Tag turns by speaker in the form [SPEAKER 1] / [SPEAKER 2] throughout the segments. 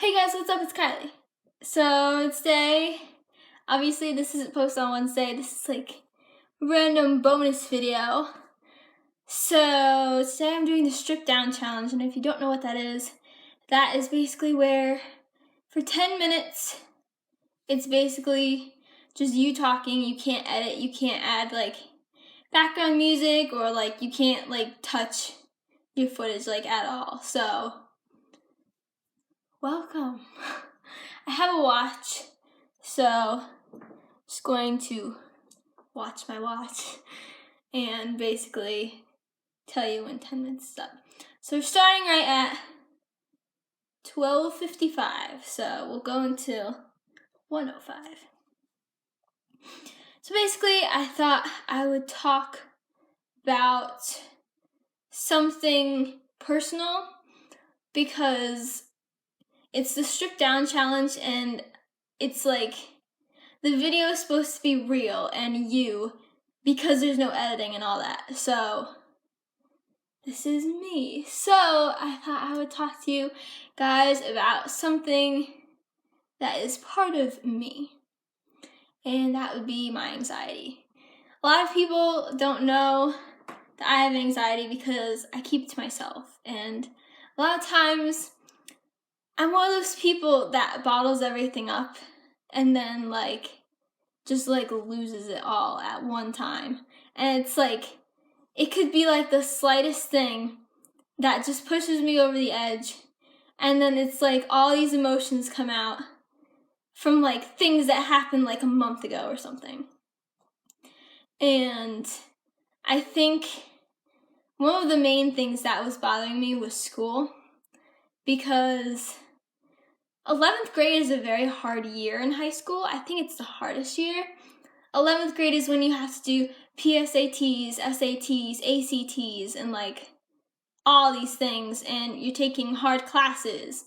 [SPEAKER 1] Hey guys, what's up? It's Kylie. So today, obviously this isn't posted on Wednesday, this is like a random bonus video. So today I'm doing the strip down challenge, and if you don't know what that is basically where for 10 minutes, it's basically just you talking. You can't edit, you can't add like background music, or like you can't like touch your footage like at all. So welcome. I have a watch, so just going to watch my watch and basically tell you when 10 minutes is up. So we're starting right at 12:55, so we'll go until 1:05. So basically, I thought I would talk about something personal because it's the strip down challenge, and it's like the video is supposed to be real and you, because there's no editing and all that. So this is me. So I thought I would talk to you guys about something that is part of me, and that would be my anxiety. A lot of people don't know that I have anxiety because I keep it to myself, and a lot of times I'm one of those people that bottles everything up and then just loses it all at one time. And it's like, it could be like the slightest thing that just pushes me over the edge, and then it's like all these emotions come out from like things that happened like a month ago or something. And I think one of the main things that was bothering me was school, because 11th grade is a very hard year in high school. I think it's the hardest year. 11th grade is when you have to do PSATs, SATs, ACTs, and like all these things, and you're taking hard classes.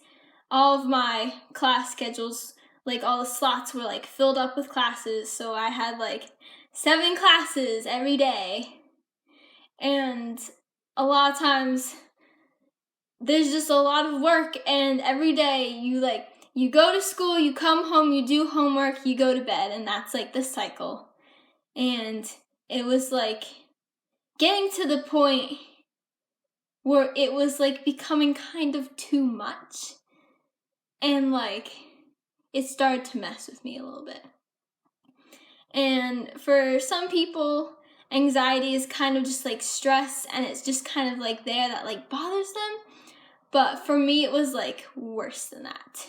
[SPEAKER 1] All of my class schedules, like all the slots were like filled up with classes, so I had like 7 classes every day. And a lot of times there's just a lot of work, and every day you go to school, you come home, you do homework, you go to bed, and that's like the cycle. And it was like getting to the point where it was like becoming kind of too much, and like it started to mess with me a little bit. And for some people, anxiety is kind of just like stress, and it's just kind of like there that like bothers them. But for me, it was like worse than that.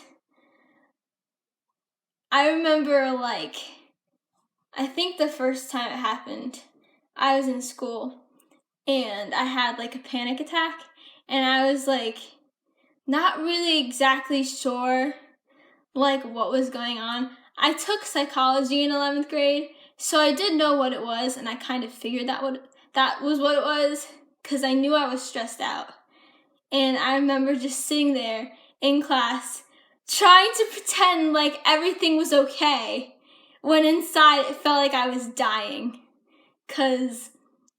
[SPEAKER 1] I remember I think the first time it happened, I was in school and I had like a panic attack, and I was like not really exactly sure like what was going on. I took psychology in 11th grade, so I did know what it was, and I kind of figured that was what it was, because I knew I was stressed out. And I remember just sitting there in class trying to pretend like everything was okay, when inside it felt like I was dying. Because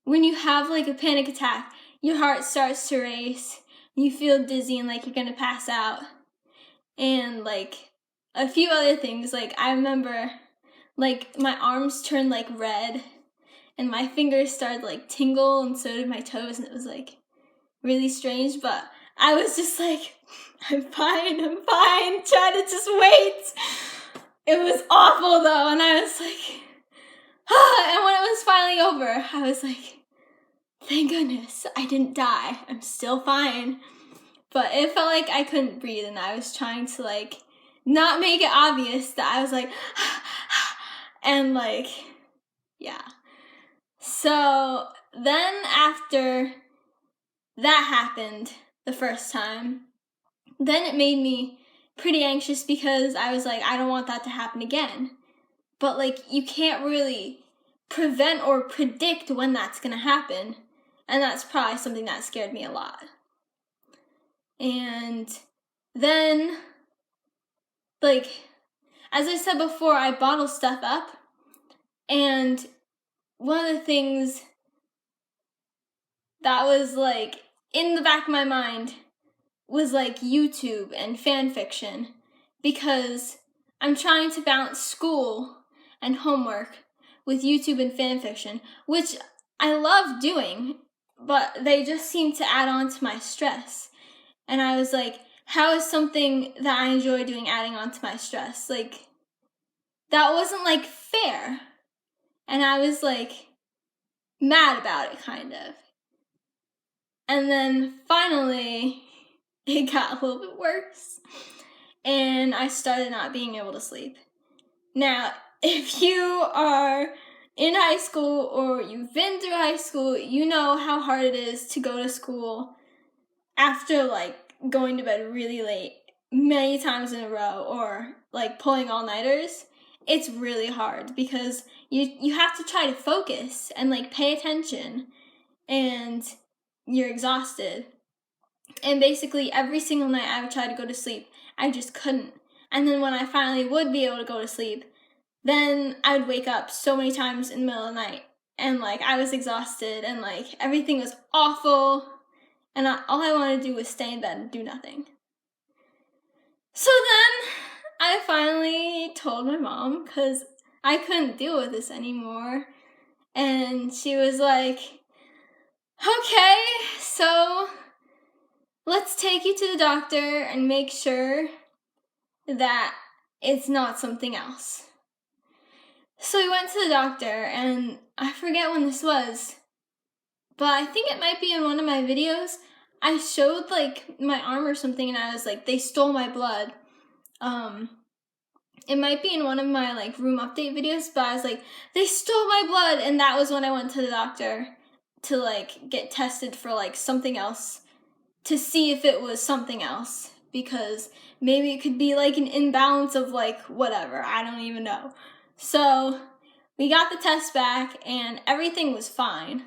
[SPEAKER 1] when you have like a panic attack, your heart starts to race, you feel dizzy and like you're gonna pass out. And like a few other things, like I remember like my arms turned like red and my fingers started like tingle, and so did my toes, and it was like really strange. But I was just like, I'm fine, trying to just wait. It was awful though, and I was like, and when it was finally over, I was like, thank goodness I didn't die. I'm still fine. But it felt like I couldn't breathe, and I was trying to like not make it obvious that I was like, and like, yeah. So then after that happened the first time, then it made me pretty anxious, because I was like, I don't want that to happen again. But like, you can't really prevent or predict when that's gonna happen, and that's probably something that scared me a lot. And then, like, as I said before, I bottle stuff up, and one of the things that was like in the back of my mind was like YouTube and fan fiction, because I'm trying to balance school and homework with YouTube and fan fiction, which I love doing, but they just seem to add on to my stress. And I was like, how is something that I enjoy doing adding on to my stress? Like, that wasn't like fair. And I was like mad about it, kind of. And then finally, it got a little bit worse, and I started not being able to sleep. Now, if you are in high school or you've been through high school, you know how hard it is to go to school after like going to bed really late many times in a row, or like pulling all-nighters. It's really hard because you have to try to focus and like pay attention, and you're exhausted. And basically every single night I would try to go to sleep, I just couldn't. And then when I finally would be able to go to sleep, then I would wake up so many times in the middle of the night, and like I was exhausted, and like everything was awful, and all I wanted to do was stay in bed and do nothing. So then I finally told my mom, because I couldn't deal with this anymore, and she was like, okay, so let's take you to the doctor and make sure that it's not something else. So we went to the doctor, and I forget when this was, but I think it might be in one of my videos. I showed like my arm or something, and I was like, they stole my blood. It might be in one of my like room update videos, but I was like, they stole my blood, and that was when I went to the doctor to like get tested for like something else, to see if it was something else, because maybe it could be like an imbalance of like whatever, I don't even know. So we got the test back and everything was fine.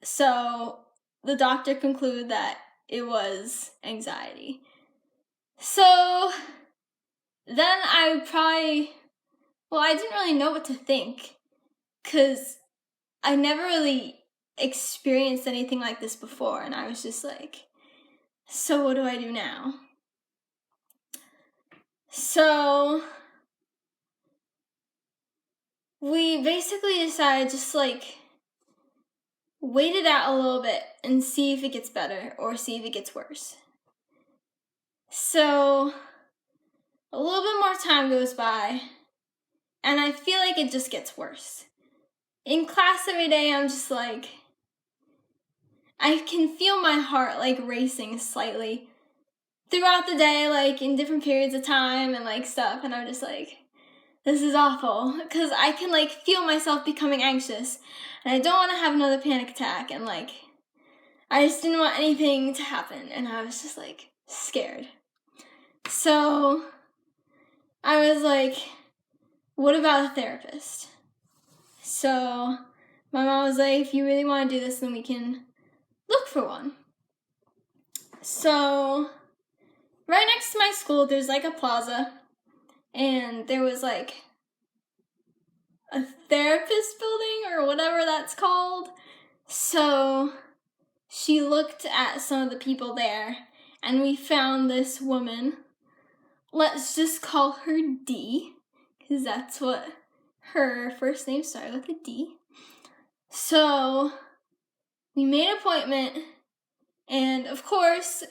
[SPEAKER 1] So the doctor concluded that it was anxiety. So then I didn't really know what to think, because I never really experienced anything like this before, and I was just like, so what do I do now? So we basically decided just like wait it out a little bit and see if it gets better or see if it gets worse. So a little bit more time goes by, and I feel like it just gets worse. In class every day, I'm just like, I can feel my heart like racing slightly throughout the day, like in different periods of time and like stuff, and I'm just like, this is awful, because I can like feel myself becoming anxious, and I don't want to have another panic attack, and like I just didn't want anything to happen, and I was just like scared. So I was like, what about a therapist? So my mom was like, if you really want to do this, then we can look for one. So right next to my school, there's like a plaza, and there was like a therapist building or whatever that's called. So she looked at some of the people there, and we found this woman. Let's just call her D, because that's what her first name started with, a D. So we made an appointment, and of course,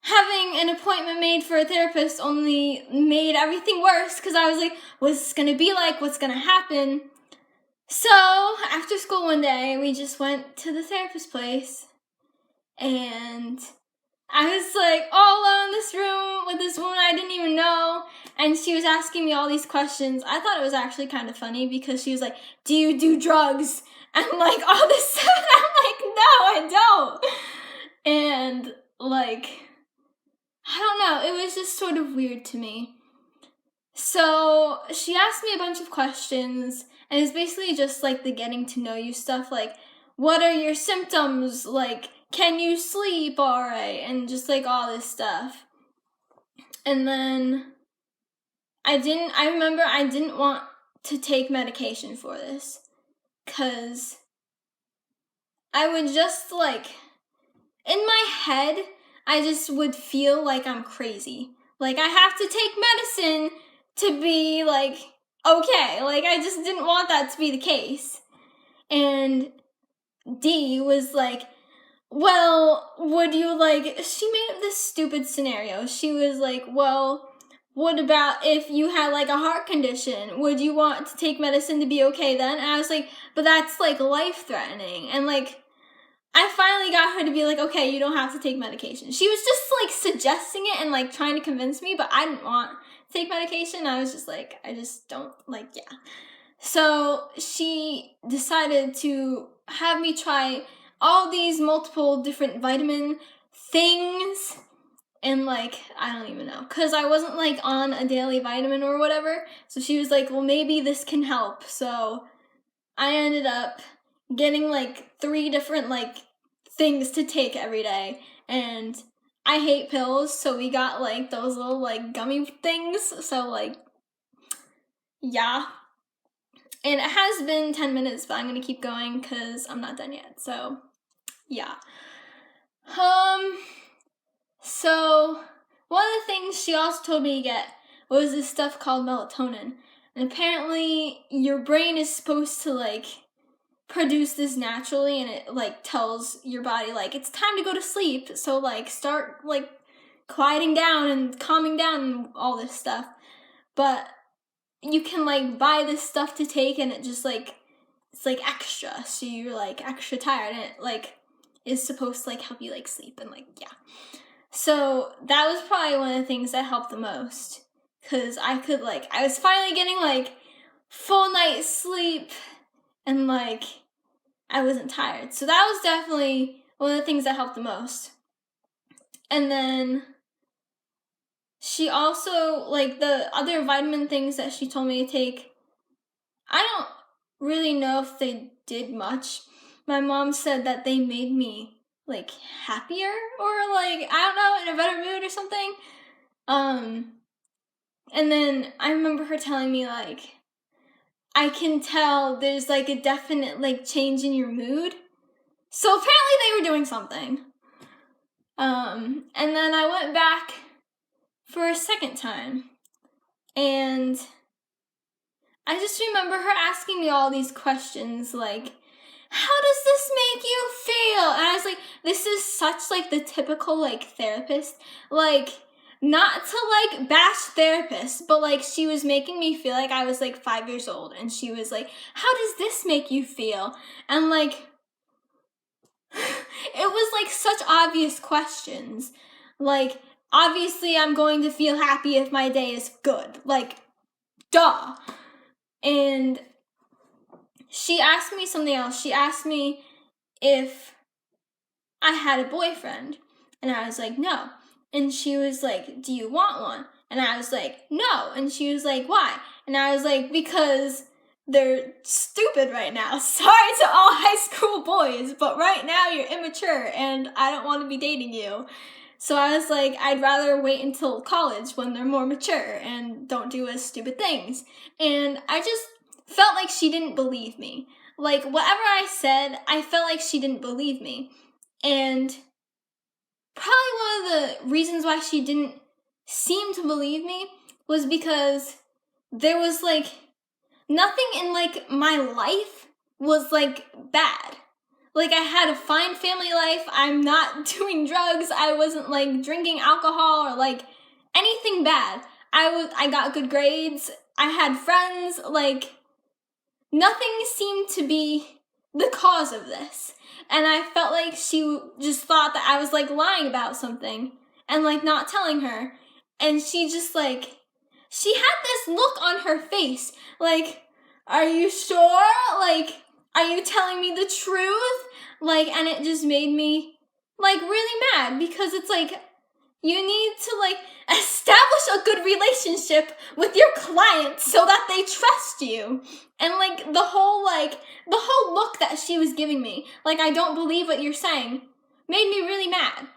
[SPEAKER 1] having an appointment made for a therapist only made everything worse, because I was like, what's this gonna be like? What's gonna happen? So after school one day, we just went to the therapist place, and I was like all alone in this room with this woman I didn't even know, and she was asking me all these questions. I thought it was actually kind of funny, because she was like, do you do drugs? And like all this stuff, and I'm like, no, I don't. And like, I don't know, it was just sort of weird to me. So she asked me a bunch of questions, and it's basically just like the getting to know you stuff, like, what are your symptoms? Like, can you sleep all right? And just like all this stuff. And then I remember I didn't want to take medication for this, because I would just like, in my head, I just would feel like I'm crazy. Like, I have to take medicine to be, like, okay. Like, I just didn't want that to be the case. And D was like, well, would you, like, she made up this stupid scenario. She was like, well, what about if you had, like, a heart condition? Would you want to take medicine to be okay then? And I was like, but that's, like, life-threatening. And, like, I finally got her to be like, okay, you don't have to take medication. She was just, like, suggesting it and, like, trying to convince me, but I didn't want to take medication. I was just like, I just don't, like, yeah. So she decided to have me try all these multiple different vitamin things. And, like, I don't even know. Because I wasn't, like, on a daily vitamin or whatever. So she was like, well, maybe this can help. So I ended up getting, like, 3 different, like, things to take every day. And I hate pills. So we got, like, those little, like, gummy things. So, like, yeah. And it has been 10 minutes, but I'm going to keep going because I'm not done yet. So, yeah. So, one of the things she also told me to get was this stuff called melatonin. And apparently, your brain is supposed to, like, produce this naturally, and it, like, tells your body, like, it's time to go to sleep. So, like, start, like, quieting down and calming down and all this stuff. But you can, like, buy this stuff to take, and it just, like, it's, like, extra, so you're, like, extra tired, and it, like, is supposed to, like, help you, like, sleep, and, like, yeah. So that was probably one of the things that helped the most, because I could, like, I was finally getting, like, full night's sleep, and, like, I wasn't tired. So that was definitely one of the things that helped the most. And then she also, like, the other vitamin things that she told me to take, I don't really know if they did much. My mom said that they made me, like, happier or, like, I don't know, in a better mood or something. And then I remember her telling me, like, I can tell there's, like, a definite, like, change in your mood. So apparently they were doing something. And then I went back for a second time. And I just remember her asking me all these questions, like, how does this make you feel? And I was like, this is such, like, the typical, like, therapist. Like, not to, like, bash therapists, but, like, she was making me feel like I was, like, 5 years old. And she was like, how does this make you feel? And, like, it was, like, such obvious questions. Like, obviously I'm going to feel happy if my day is good. Like, duh. And she asked me something else. She asked me if I had a boyfriend. And I was like, no. And she was like, do you want one? And I was like, no. And she was like, why? And I was like, because they're stupid right now. Sorry to all high school boys, but right now you're immature and I don't want to be dating you. So I was like, I'd rather wait until college when they're more mature and don't do as stupid things. And I just felt like she didn't believe me. Like, whatever I said, I felt like she didn't believe me. And probably one of the reasons why she didn't seem to believe me was because there was, like, nothing in, like, my life was, like, bad. Like, I had a fine family life. I'm not doing drugs. I wasn't, like, drinking alcohol or, like, anything bad. I got good grades. I had friends. Like, nothing seemed to be the cause of this. And I felt like she just thought that I was, like, lying about something and, like, not telling her. And she just, like, she had this look on her face. Like, are you sure? Like, are you telling me the truth? Like, and it just made me, like, really mad because it's like, you need to, like, establish a good relationship with your clients so that they trust you. And, like, the whole look that she was giving me, like, I don't believe what you're saying, made me really mad.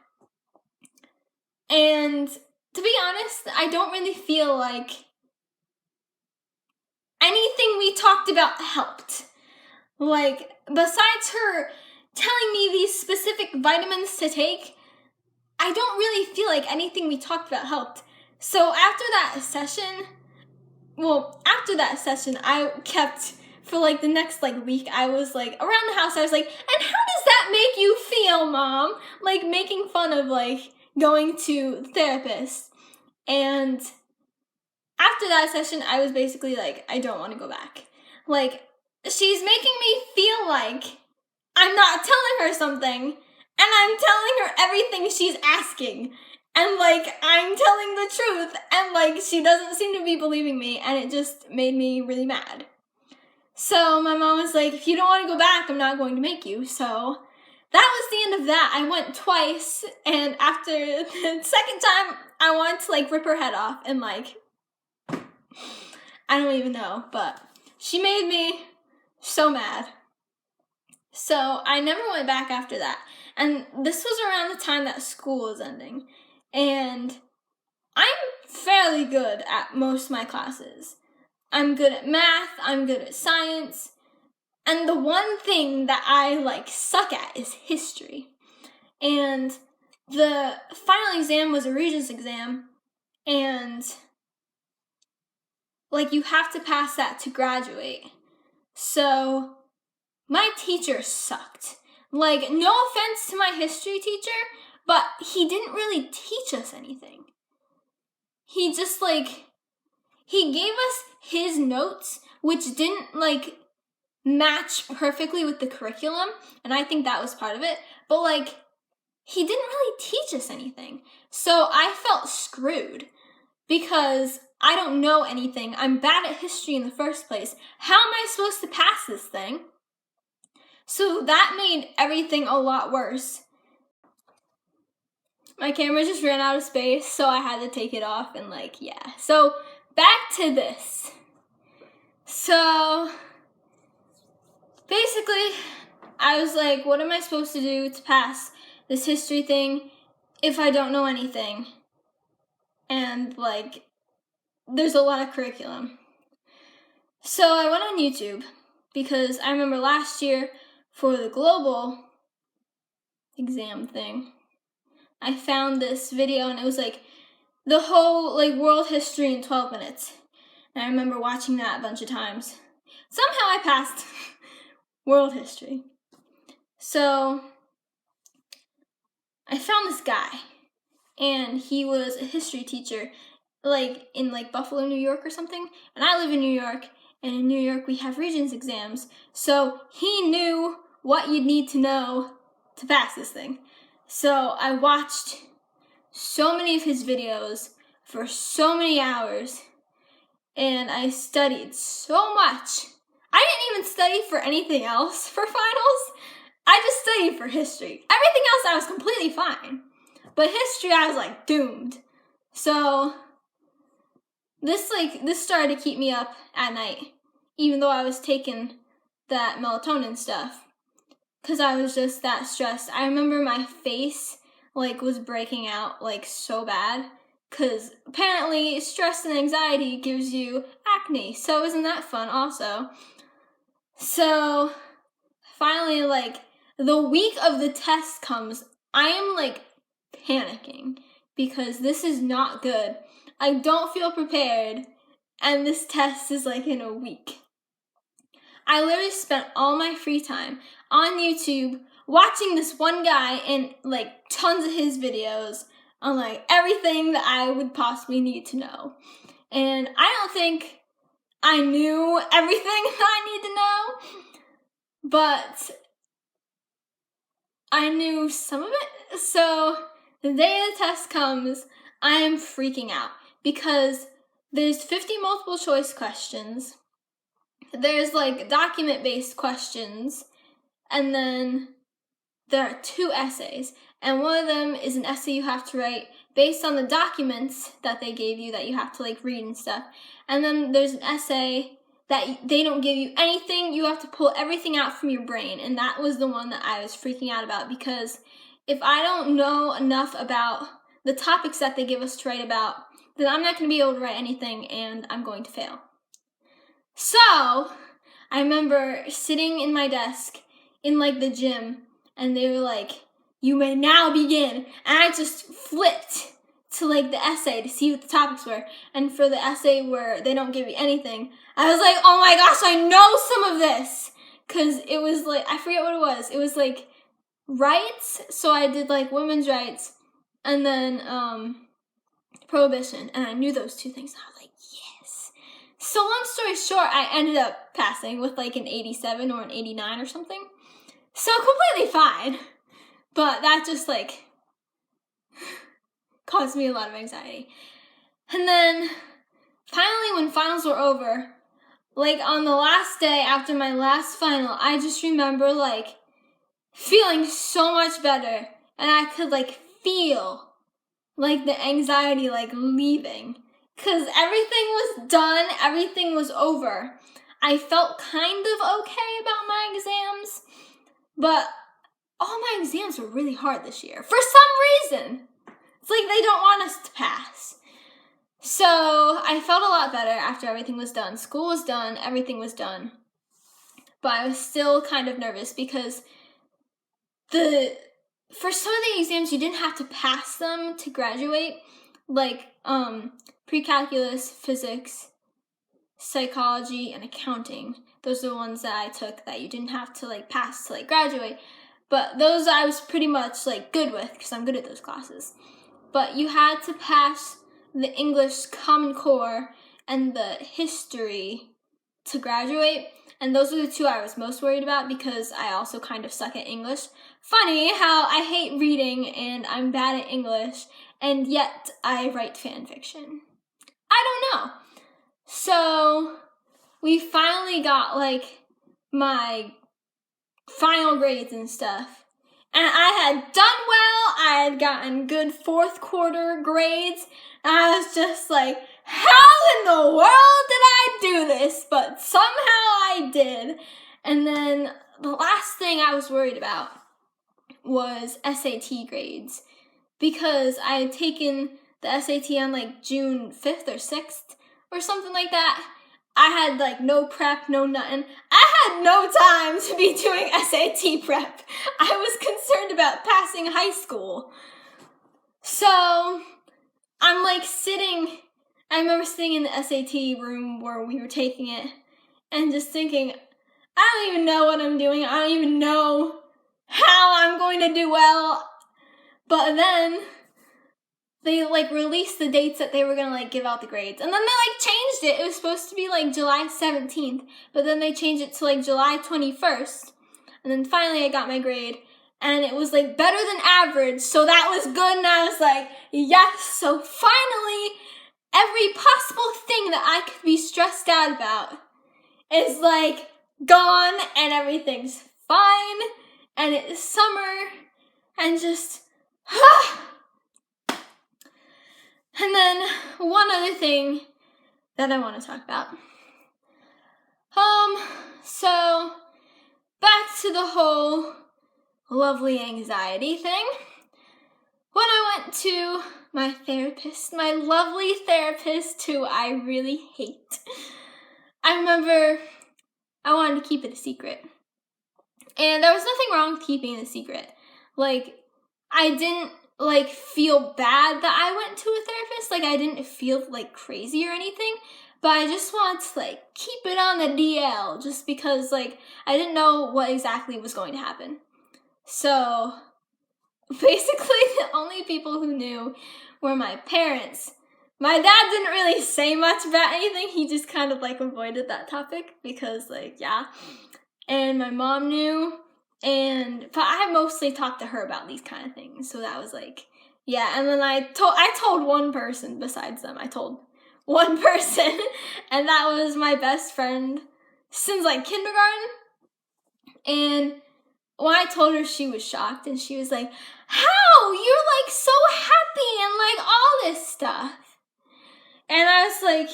[SPEAKER 1] And to be honest, I don't really feel like anything we talked about helped. Like, besides her telling me these specific vitamins to take, I don't really feel like anything we talked about helped. So after that session, I kept, for like the next like week, I was like around the house, I was like, and how does that make you feel, Mom? Like making fun of like going to the therapist. And after that session, I was basically like, I don't want to go back. Like, she's making me feel like I'm not telling her something, and I'm telling her everything she's asking. And like, I'm telling the truth, and like, she doesn't seem to be believing me, and it just made me really mad. So my mom was like, if you don't want to go back, I'm not going to make you. So that was the end of that. I went twice, and after the second time, I wanted to like rip her head off, and like, I don't even know, but she made me so mad. So I never went back after that. And this was around the time that school was ending. And I'm fairly good at most of my classes. I'm good at math, I'm good at science, and the one thing that I like suck at is history. And the final exam was a Regents exam, and like you have to pass that to graduate. So my teacher sucked. Like, no offense to my history teacher, but he didn't really teach us anything. He just like, he gave us his notes, which didn't like match perfectly with the curriculum, and I think that was part of it, but like, he didn't really teach us anything. So I felt screwed because I don't know anything. I'm bad at history in the first place. How am I supposed to pass this thing? So that made everything a lot worse. My camera just ran out of space, so I had to take it off, and like, yeah. So back to this. So basically, I was like, what am I supposed to do to pass this history thing if I don't know anything? And like, there's a lot of curriculum. So I went on YouTube because I remember last year for the global exam thing, I found this video and it was like the whole like world history in 12 minutes. And I remember watching that a bunch of times. Somehow I passed world history. So I found this guy, and he was a history teacher like in like Buffalo, New York or something. And I live in New York, and in New York we have Regents exams. So he knew what you'd need to know to pass this thing. So I watched so many of his videos for so many hours, and I studied so much. I didn't even study for anything else for finals. I just studied for history. Everything else I was completely fine. But history I was like doomed. So this started to keep me up at night, even though I was taking that melatonin stuff, because I was just that stressed. I remember my face like was breaking out like so bad, because apparently stress and anxiety gives you acne. So isn't that fun also? So finally, like the week of the test comes, I am like panicking because this is not good. I don't feel prepared, and this test is like in a week. I literally spent all my free time on YouTube watching this one guy and like tons of his videos on like everything that I would possibly need to know. And I don't think I knew everything that I need to know, but I knew some of it. So the day the test comes, I am freaking out because there's 50 multiple choice questions. There's like document-based questions, and then there are 2 essays, and one of them is an essay you have to write based on the documents that they gave you that you have to like read and stuff. And then there's an essay that they don't give you anything, you have to pull everything out from your brain. And that was the one that I was freaking out about, because if I don't know enough about the topics that they give us to write about, then I'm not going to be able to write anything, and I'm going to fail. So I remember sitting in my desk in like the gym, and they were like, you may now begin. And I just flipped to like the essay to see what the topics were. And for the essay where they don't give you anything, I was like, oh my gosh, I know some of this. Cause it was like, I forget what it was. It was like rights. So I did like women's rights and then prohibition. And I knew those two things. And I was like, yes. So long story short, I ended up passing with like an 87 or an 89 or something. So completely fine. But that just like caused me a lot of anxiety. And then finally when finals were over, like on the last day after my last final, I just remember like feeling so much better. And I could like feel like the anxiety like leaving. Cause everything was done, everything was over. I felt kind of okay about my exams, but all my exams were really hard this year. For some reason. It's like they don't want us to pass. So I felt a lot better after everything was done. School was done, everything was done. But I was still kind of nervous because for some of the exams you didn't have to pass them to graduate. Like pre-calculus, physics, psychology, and accounting. Those are the ones that I took that you didn't have to like pass to like graduate. But those I was pretty much like good with because I'm good at those classes. But you had to pass the English Common Core and the history to graduate. And those were the two I was most worried about because I also kind of suck at English. Funny how I hate reading and I'm bad at English, and yet I write fan fiction. I don't know. So we finally got like my final grades and stuff. And I had done well. I had gotten good fourth quarter grades. And I was just like, how in the world did I do this? But somehow I did. And then the last thing I was worried about was SAT grades. Because I had taken the SAT on like June 5th or 6th or something like that. I had like no prep, no nothing. I had no time to be doing SAT prep. I was concerned about passing high school. So I'm like I remember sitting in the SAT room where we were taking it and just thinking, I don't even know what I'm doing. I don't even know how I'm going to do well. But then they like released the dates that they were gonna like give out the grades. And then they like changed it. It was supposed to be like July 17th, but then they changed it to like July 21st. And then finally I got my grade and it was like better than average. So that was good. And I was like, yes. So finally, every possible thing that I could be stressed out about is like gone and everything's fine. And it's summer and just, And then one other thing that I want to talk about. So back to the whole lovely anxiety thing. When I went to my therapist, my lovely therapist who I really hate, I remember I wanted to keep it a secret. And there was nothing wrong with keeping it a secret. Like, I didn't like feel bad that I went to a therapist. Like I didn't feel like crazy or anything, but I just wanted to like keep it on the DL just because like I didn't know what exactly was going to happen. So basically the only people who knew were my parents. My dad didn't really say much about anything. He just kind of like avoided that topic because like, yeah. And my mom knew. But I mostly talked to her about these kind of things. So that was like, yeah. And then I told one person besides them. I told one person. And that was my best friend since like kindergarten. And when I told her, she was shocked. And she was like, how? You're like so happy and like all this stuff. And I was like,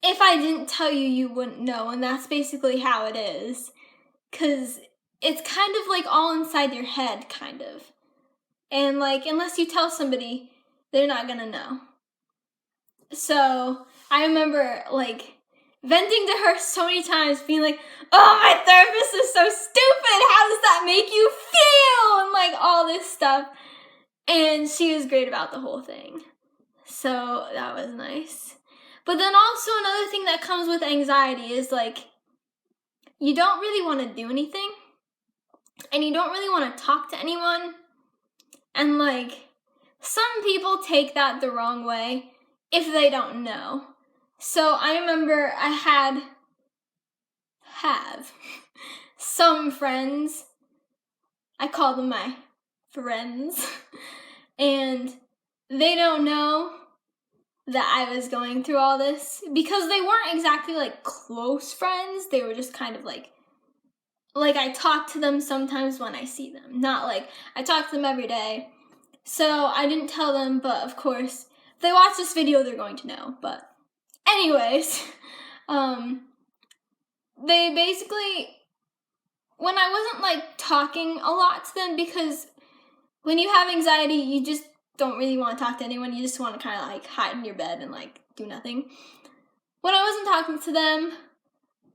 [SPEAKER 1] if I didn't tell you, you wouldn't know. And that's basically how it is. Because it's kind of like all inside your head, kind of. And like, unless you tell somebody, they're not gonna know. So I remember like venting to her so many times, being like, oh, my therapist is so stupid, how does that make you feel? And like all this stuff. And she was great about the whole thing. So that was nice. But then also another thing that comes with anxiety is like, you don't really want to do anything. And you don't really want to talk to anyone. And like, some people take that the wrong way if they don't know. So I remember I have some friends, I call them my friends, and they don't know that I was going through all this because they weren't exactly like close friends. They were just kind of like I talk to them sometimes when I see them, not like I talk to them every day. So I didn't tell them, but of course, if they watch this video, they're going to know. But anyways, they basically, when I wasn't like talking a lot to them, because when you have anxiety, you just don't really want to talk to anyone. You just want to kind of like hide in your bed and like do nothing. When I wasn't talking to them,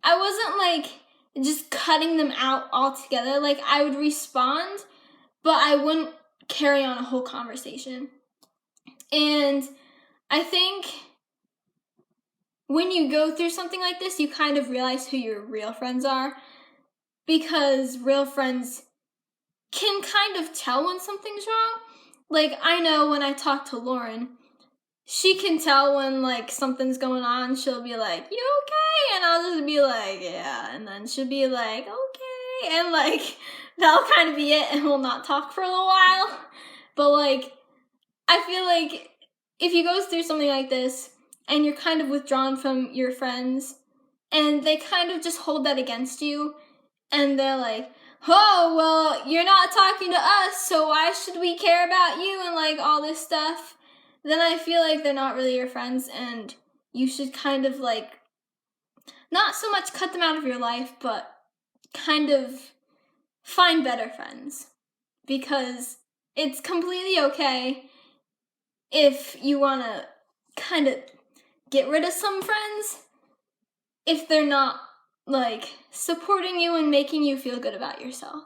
[SPEAKER 1] I wasn't like just cutting them out altogether. Like I would respond, but I wouldn't carry on a whole conversation. And I think when you go through something like this, you kind of realize who your real friends are, because real friends can kind of tell when something's wrong. Like I know when I talk to Lauren, she can tell when like something's going on. She'll be like, "You okay?" And I'll just be like, "Yeah." And then she'll be like, "Okay." And like that'll kind of be it, and we'll not talk for a little while. But like I feel like if you go through something like this and you're kind of withdrawn from your friends and they kind of just hold that against you and they're like, oh, well, you're not talking to us, so why should we care about you and like all this stuff, then I feel like they're not really your friends and you should kind of like not so much cut them out of your life, but kind of find better friends, because it's completely okay if you want to kind of get rid of some friends if they're not like supporting you and making you feel good about yourself.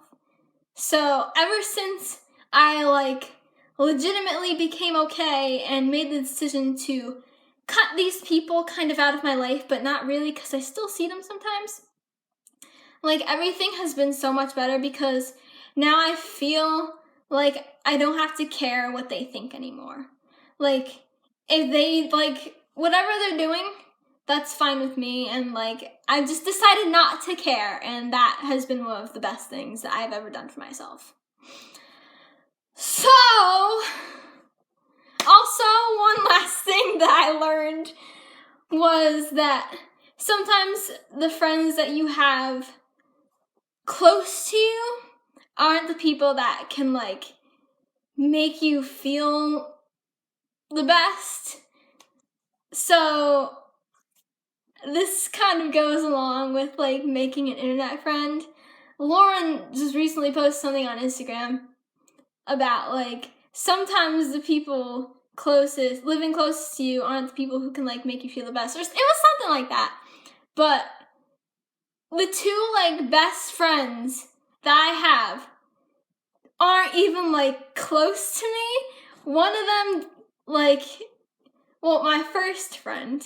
[SPEAKER 1] So ever since I like legitimately became okay and made the decision to cut these people kind of out of my life, but not really, because I still see them sometimes, like everything has been so much better, because now I feel like I don't have to care what they think anymore. Like, if they, like, whatever they're doing, that's fine with me, and, like, I've just decided not to care, and that has been one of the best things that I've ever done for myself. So, also, one last thing that I learned was that sometimes the friends that you have close to you aren't the people that can, like, make you feel the best. So this kind of goes along with like making an internet friend. Lauren just recently posted something on Instagram about like sometimes the people living closest to you aren't the people who can like make you feel the best. It was something like that. But the two like best friends that I have aren't even like close to me. One of them, like, well, my first friend,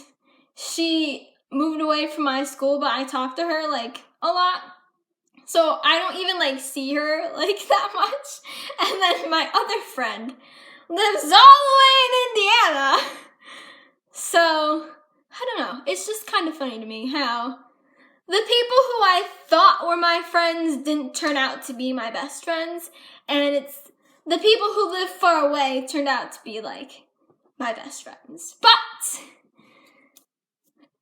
[SPEAKER 1] she moved away from my school, but I talk to her like a lot. So I don't even like see her like that much. And then my other friend lives all the way in Indiana. So I don't know. It's just kind of funny to me how the people who I thought were my friends didn't turn out to be my best friends. And it's the people who live far away turned out to be like my best friends. But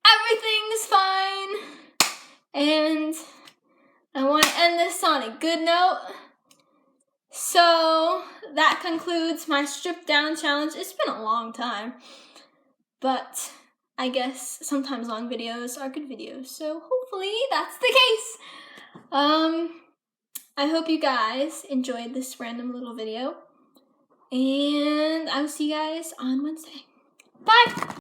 [SPEAKER 1] everything's fine. And I want to end this on a good note. So that concludes my strip down challenge. It's been a long time, but I guess sometimes long videos are good videos. So hopefully that's the case. I hope you guys enjoyed this random little video, and I will see you guys on Wednesday. Bye!